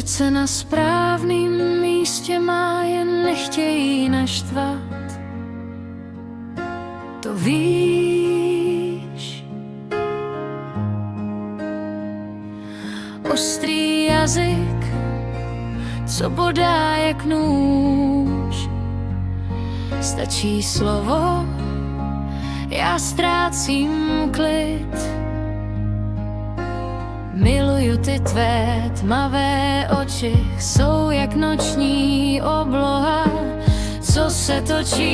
Srdce na správným místě má, jen nechtějí naštvat. To víš. Ostrý jazyk, co bodá jak nůž. Stačí slovo, já ztrácím klid. Miluju ty tvé tmavé oči, jsou jak noční obloha, co se točí.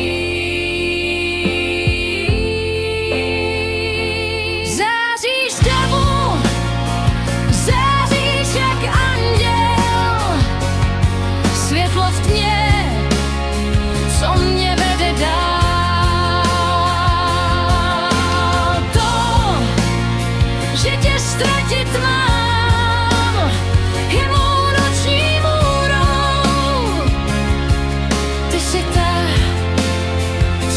Záříš davu, záříš jak anděl, světlo v tmě, co mě vede dál. To, že tě ztratit mám, je mou noční můrou. Ty jsi ta,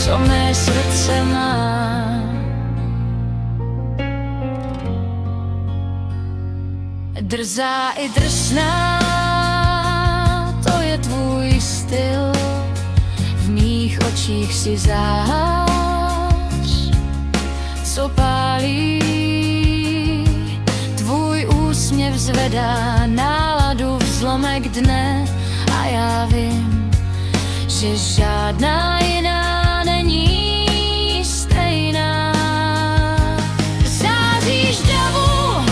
co mé srdce má. Drzá i drsná, to je tvůj styl. V mých očích si zář, co pálí. Tvůj úsměv zvedá náladu v zlomek dne a já vím, že žádná jiná není stejná. Záříš davu,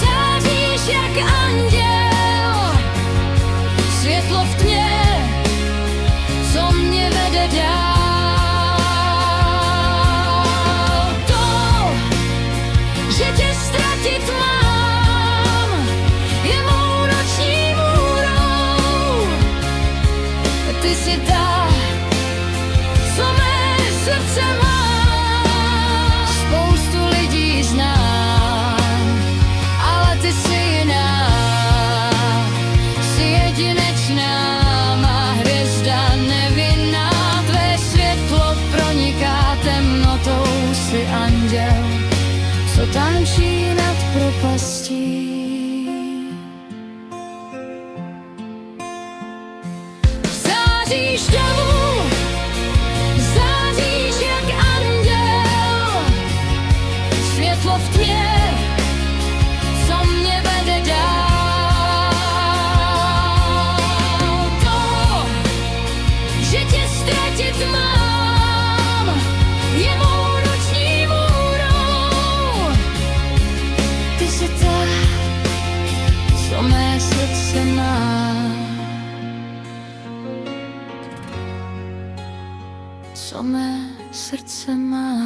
záříš jak anděl, světlo v tmě, co mě vede dál. To, že tě ztratit mám, je mou noční můrou. Ty jsi ta, co mé srdce má. Spoustu lidí znám, ale ty jsi jiná. Jsi jedinečná, má hvězda nevinná. Tvé světlo proniká temnotou, jsi anděl, co tančí nad propastí. Záříš davu, záříš jak anděl, světlo v tmě, co mě vede dál. To, že tě ztratit mám, je mou noční můrou. Ty jsi ta, co mé srdce má. Co mé srdce má.